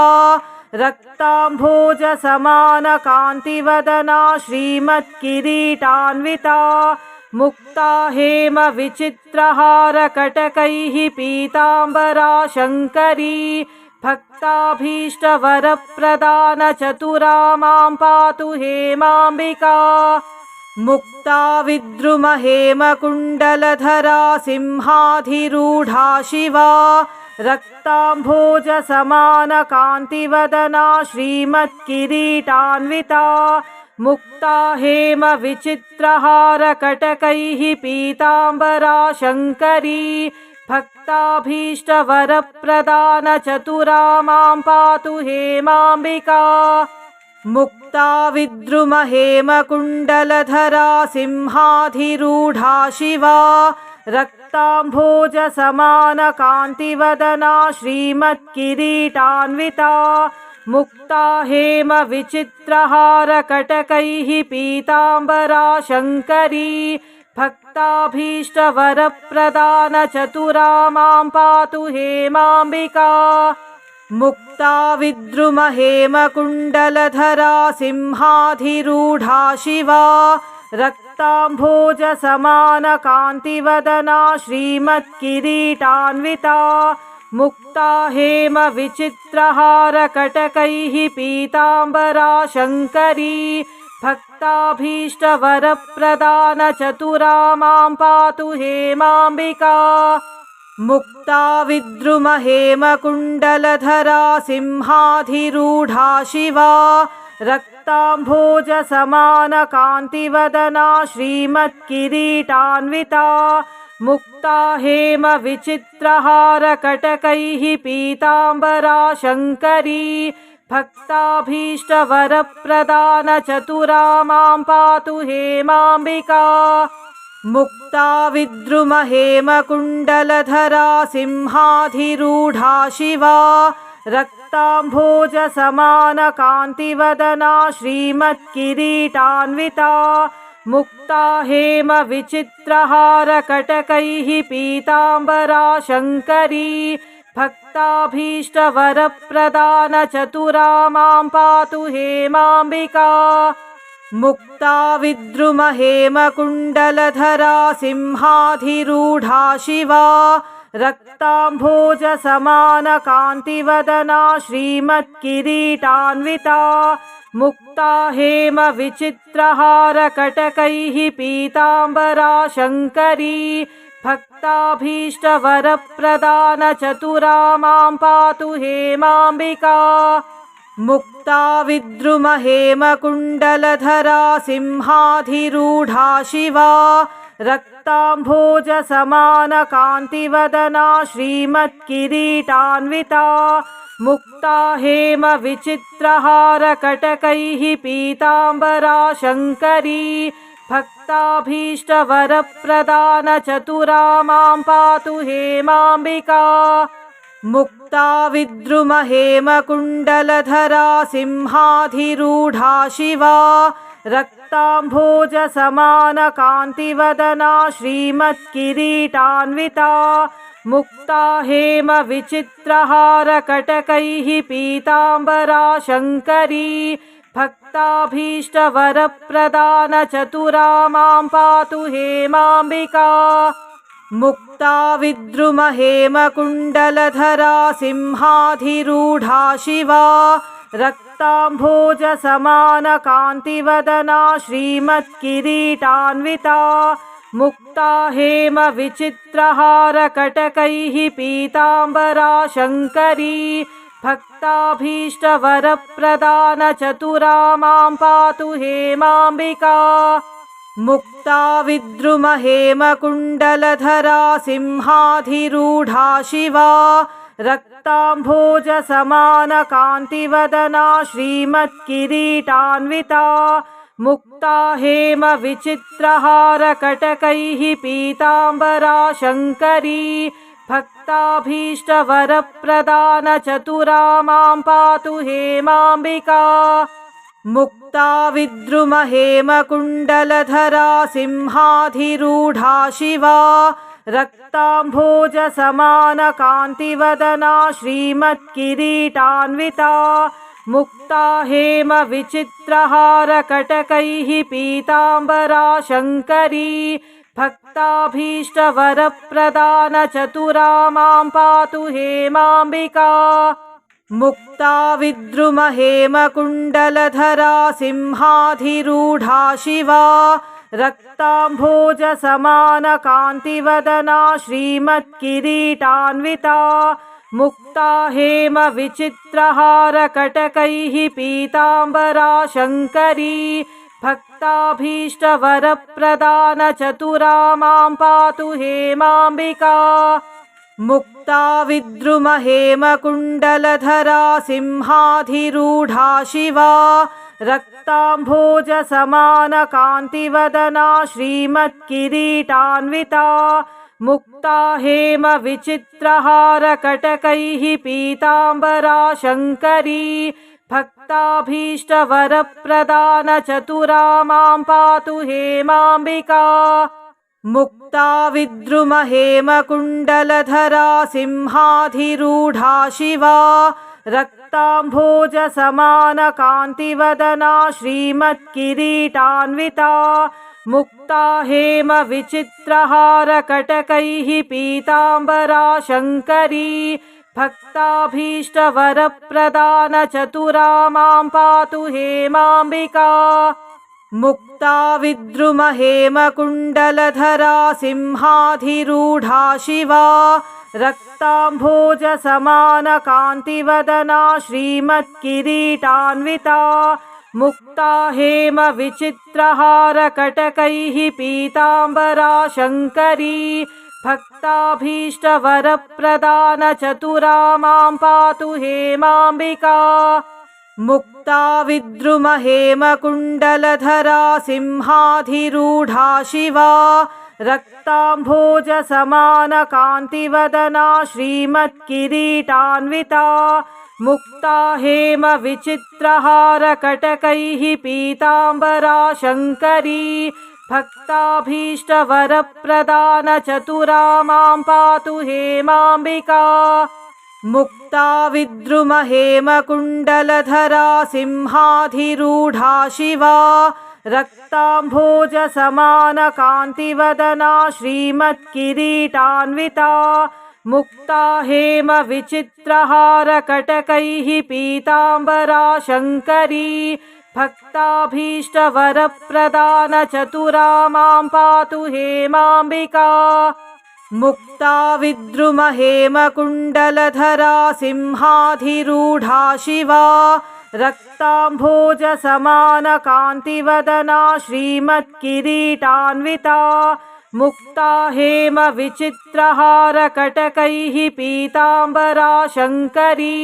रक्ताम्भोजसमानकान्तिवदना श्रीमत्किरीटान्विता मुक्ता हेमविचित्रहारकटकैः पीताम्बरा शङ्करी भक्ताभीष्टवरप्रदानचतुरा मां पातु हेमाम्बिका मुक्ता विद्रुमहेमकुण्डलधरा सिंहाधिरूढा शिवा रक्ताम्भोजसमानकान्तिवदना श्रीमत्किरीटान्विता मुक्ता हेमविचित्रहारकटकैः पीताम्बरा शङ्करी भक्ताभीष्टवरप्रदानचतुरा मां पातु हेमाम्बिका मुक्ता विद्रुमहेमकुण्डलधरा सिंहाधिरूढा शिवा रक्ताम्भोजसमानकान्तिवदना श्रीमत्किरीटान्विता मुक्ता हेमविचित्रहारकटकैः पीताम्बरा शङ्करी भक्ताभीष्टवरप्रदानचतुरा मां पातु हेमाम्बिका मुक्ता विद्रुमहेमकुण्डलधरा सिंहाधिरूढा शिवा रक्ताम्भोजसमानकान्तिवदना श्रीमत्किरीटान्विता मुक्ता हेमविचित्रहारकटकैः पीताम्बरा शङ्करी भक्ताभीष्टवरप्रदानचतुरा मां पातु हेमाम्बिका मुक्ता विद्रुमहेमकुण्डलधरा सिंहाधिरूढा शिवा रक्ताम्भोजसमानकान्तिवदना श्रीमत्किरीटान्विता मुक्ता हेमविचित्रहारकटकैः पीताम्बरा शङ्करी भक्ताभीष्टवरप्रदानचतुरा मां पातु हेमाम्बिका मुक्ता विद्रुमहेमकुण्डलधरा सिंहाधिरूढा शिवा रक्ताम्भोजसमानकान्तिवदना श्रीमत्किरीटान्विता मुक्ता हेमविचित्रहारकटकैः पीताम्बरा शङ्करी भक्ताभीष्टवरप्रदानचतुरा मां पातु हेमाम्बिका मुक्ता विद्रुमहेमकुण्डलधरा सिंहाधिरूढा शिवा रक्ताम्भोजसमानकान्तिवदना श्रीमत्किरीटान्विता मुक्ता हेमविचित्रहारकटकैः पीताम्बरा शङ्करी भक्ताभीष्टवरप्रदानचतुरा मां पातु हेमाम्बिका मुक्ता विद्रुमहेमकुण्डलधरा सिंहाधिरूढा शिवा रक्ताम्भोजसमानकान्तिवदना श्रीमत्किरीटान्विता मुक्ता हेमविचित्रहारकटकैः पीताम्बरा शङ्करी भक्ताभीष्टवरप्रदानचतुरा मां पातु हेमाम्बिका मुक्ता विद्रुमहेमकुण्डलधरा सिंहाधिरूढा शिवा रक्ताम्भोजसमानकान्तिवदना श्रीमत्किरीटान्विता मुक्ता हेमविचित्रहारकटकैः पीताम्बरा शङ्करी भक्ताभीष्टवरप्रदानचतुरा मां पातु हेमाम्बिका मुक्ता विद्रुमहेमकुण्डलधरा सिंहाधिरूढा शिवा रक्ताम्भोजसमानकान्तिवदना श्रीमत्किरीटान्विता मुक्ता हेमविचित्रहारकटकैः पीताम्बरा शङ्करी भक्ताभीष्टवरप्रदानचतुरा मां पातु हेमाम्बिका मुक्ता विद्रुमहेमकुण्डलधरा सिंहाधिरूढा शिवा रक्ताम्भोजसमानकान्तिवदना श्रीमत्किरीटान्विता मुक्ता हेमविचित्रहारकटकैः पीताम्बरा शङ्करी भक्ताभीष्टवरप्रदानचतुरा मां पातु हेमाम्बिका मुक्ता विद्रुमहेमकुण्डलधरा सिंहाधिरूढा शिवा रक्ताम्भोजसमानकान्तिवदना श्रीमत्किरीटान्विता मुक्ता हेमविचित्रहारकटकैः पीताम्बरा शङ्करी भक्ताभीष्टवरप्रदानचतुरा मां पातु हेमाम्बिका मुक्ता विद्रुमहेमकुण्डलधरा सिंहाधिरूढा शिवा रक्ताम्भोजसमानकान्तिवदना श्रीमत्किरीटान्विता मुक्ता हेमविचित्रहारकटकैः पीताम्बरा शङ्करी भक्ताभीष्टवरप्रदानचतुरा मां पातु हेमाम्बिका मुक्ता विद्रुमहेमकुण्डलधरा सिंहाधिरूढा शिवा रक्ताम्भोजसमानकान्तिवदना श्रीमत्किरीटान्विता मुक्ता हेमविचित्रहारकटकैः पीताम्बरा शङ्करी भक्ताभीष्टवरप्रदानचतुरा मां पातु हेमाम्बिका मुक्ता विद्रुमहेमकुण्डलधरा सिंहाधिरूढा शिवा रक्ताम्भोजसमानकान्तिवदना श्रीमत्किरीटान्विता मुक्ता हेमविचित्रहारकटकैः पीताम्बरा शङ्करी भक्ताभीष्टवरप्रदानचतुरा मां पातु हेमाम्बिका मुक्ता विद्रुमहेमकुण्डलधरा सिंहाधिरूढा शिवा रक्ताम्भोजसमानकान्तिवदना श्रीमत्किरीटान्विता मुक्ता हेमविचित्रहारकटकैः पीताम्बरा शङ्करी भक्ताभीष्टवरप्रदानचतुरा मां पातु हेमाम्बिका मुक्ता विद्रुमहेमकुण्डलधरा सिंहाधिरूढा शिवा रक्ताम्भोजसमानकान्तिवदना श्रीमत्किरीटान्विता मुक्ता हेमविचित्रहारकटकैः पीताम्बरा शङ्करी भक्ताभीष्टवरप्रदानचतुरा मां पातु हेमाम्बिका मुक्ता विद्रुमहेमकुण्डलधरा सिंहाधिरूढा शिवा रक्ताम्भोजसमानकान्तिवदना श्रीमत्किरीटान्विता मुक्ता हेम विचित्रहारकटकैः पीताम्बरा शङ्करी भक्ताभीष्टवरप्रदानचतुरा मां पातु हेमाम्बिका मुक्ता विद्रुमहेमकुण्डलधरा सिंहाधिरूढा शिवा रक्ताम्भोजसमानकान्तिवदना श्रीमत्किरीटान्विता मुक्ता हेम विचित्रहारकटकैः पीताम्बरा शङ्करी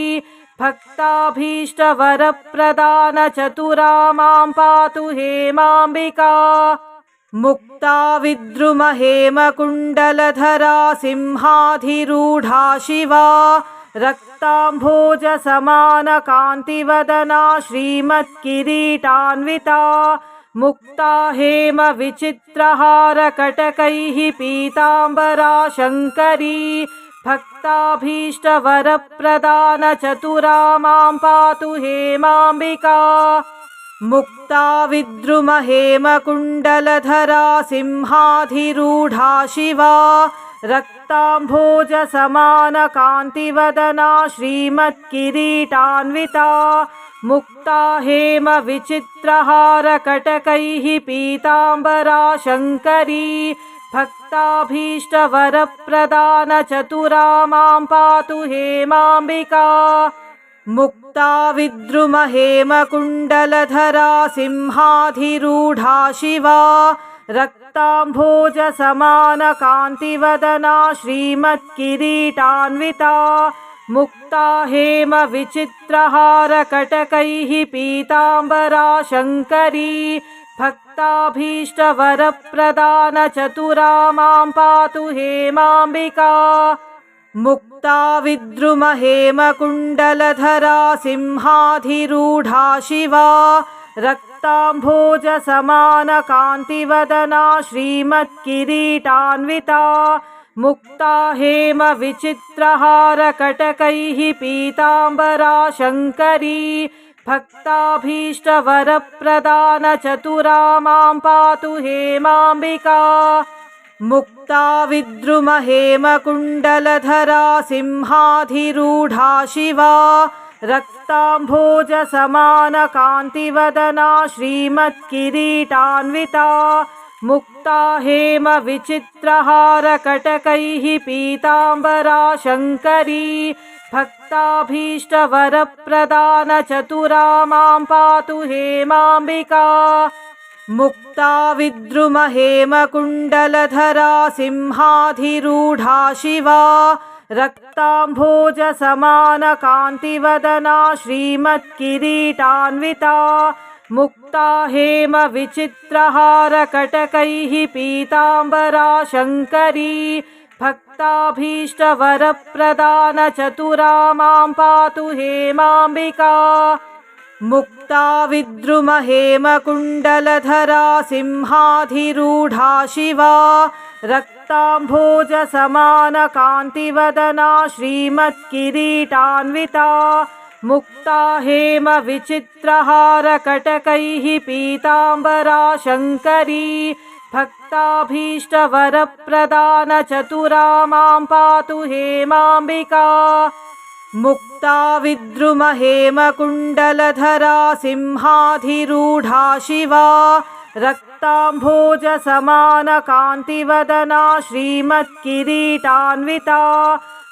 भक्ताभीष्टवरप्रदानचतुरा मां पातु हेमाम्बिका मुक्ता विद्रुमहेमकुण्डलधरा सिंहाधिरूढा शिवा रक्ताम्भोजसमानकान्तिवदना श्रीमत्किरीटान्विता मुक्ता हेम विचित्रहारकटकैः पीताम्बरा शङ्करी भक्ताभीष्टवरप्रदानचतुरा मां पातु हेमाम्बिका मुक्ता विद्रुमहेमकुण्डलधरा सिंहाधिरूढा शिवा रक्ताम्भोजसमानकान्तिवदना श्रीमत्किरीटान्विता मुक्ता हेम विचित्रहारकटकैः पीताम्बरा शङ्करी भक्ताभीष्टवरप्रदानचतुरा मां पातु हेमाम्बिका मुक्ता विद्रुमहेमकुण्डलधरा सिंहाधिरूढा शिवा रक्ताम्भोजसमानकान्तिवदना श्रीमत्किरीटान्विता मुक्ता हेम विचित्रहारकटकैः पीताम्बरा शङ्करी भक्ताभीष्टवरप्रदानचतुरा मां पातु हेमाम्बिका मुक्ता विद्रुमहेमकुण्डलधरा सिंहाधिरूढा शिवा रक्ताम्भोजसमानकान्तिवदना श्रीमत्किरीटान्विता मुक्ता हेम विचित्रहारकटकैः पीताम्बरा शङ्करी भक्ताभीष्टवरप्रदानचतुरा मां पातु हेमाम्बिका मुक्ता विद्रुमहेमकुण्डलधरा सिंहाधिरूढा शिवा रक्ताम्भोजसमानकान्तिवदना श्रीमत्किरीटान्विता मुक्ता हेम विचित्रहारकटकैः पीताम्बरा शङ्करी भक्ताभीष्टवरप्रदानचतुरा मां पातु हेमाम्बिका मुक्ता विद्रुमहेमकुण्डलधरा सिंहाधिरूढा शिवा रक्ताम्भोजसमानकान्तिवदना श्रीमत्किरीटान्विता मुक्ता हेम विचित्रहारकटकैः पीताम्बरा शङ्करी भक्ताभीष्टवरप्रदानचतुरा मां पातु हेमाम्बिका मुक्ता विद्रुमहेमकुण्डलधरा सिंहाधिरूढा शिवा रक्ताम्भोजसमानकान्तिवदना श्रीमत्किरीटान्विता मुक्ता हेम विचित्रहारकटकैः पीताम्बरा शङ्करी भक्ताभीष्टवरप्रदानचतुरा मां पातु हेमाम्बिका मुक्ता विद्रुमहेमकुण्डलधरा सिंहाधिरूढा शिवा रक्ताम्भोजसमानकान्तिवदना श्रीमत्किरीटान्विता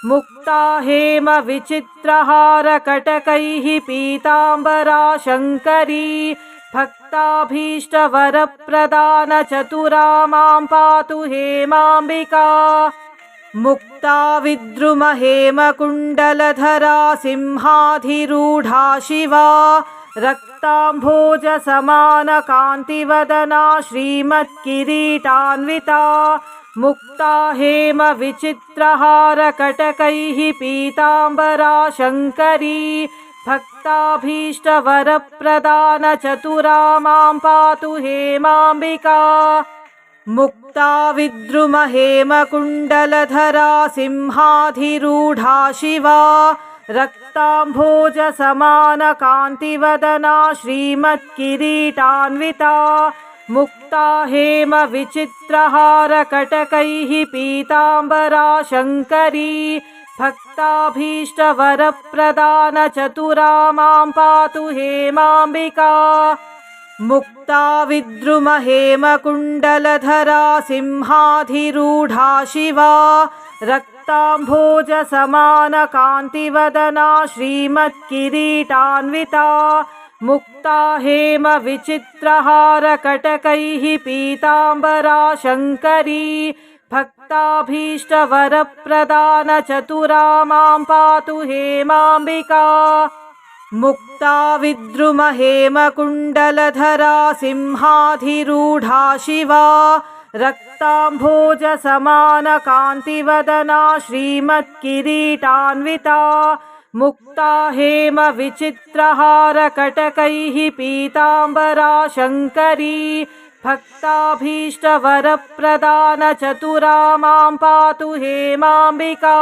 मुक्ता हेम विचित्रहारकटकैः पीताम्बरा शङ्करी भक्ताभीष्टवरप्रदानचतुरा मां पातु हेमाम्बिका मुक्ता विद्रुमहेमकुण्डलधरा सिंहाधिरूढा शिवा रक्ताम्भोजसमानकान्तिवदना श्रीमत्किरीटान्विता मुक्ता हेम विचित्रहारकटकैः पीताम्बरा शङ्करी भक्ताभीष्टवरप्रदानचतुरा मां पातु हेमाम्बिका मुक्ता विद्रुमहेमकुण्डलधरा सिंहाधिरूढा शिवा रक्ताम्भोजसमानकान्तिवदना श्रीमत्किरीटान्विता मुक्ता हेम विचित्रहारकटकैः पीताम्बरा शङ्करी भक्ताभीष्टवरप्रदानचतुरा मां पातु हेमाम्बिका मुक्ता विद्रुमहेमकुण्डलधरा सिंहाधिरूढा शिवा रक्ताम्भोजसमानकान्तिवदना श्रीमत्किरीटान्विता मुक्ता हेम विचित्रहारकटकैः पीताम्बरा शङ्करी भक्ताभीष्टवरप्रदानचतुरा मां पातु हेमाम्बिका मुक्ता विद्रुमहेमकुण्डलधरा सिंहाधिरूढा शिवा रक्ताम्भोजसमानकान्तिवदना श्रीमत्किरीटान्विता मुक्ता हेम विचित्रहारकटकैः पीताम्बरा शङ्करी भक्ताभीष्टवरप्रदानचतुरा मां पातु हेमाम्बिका।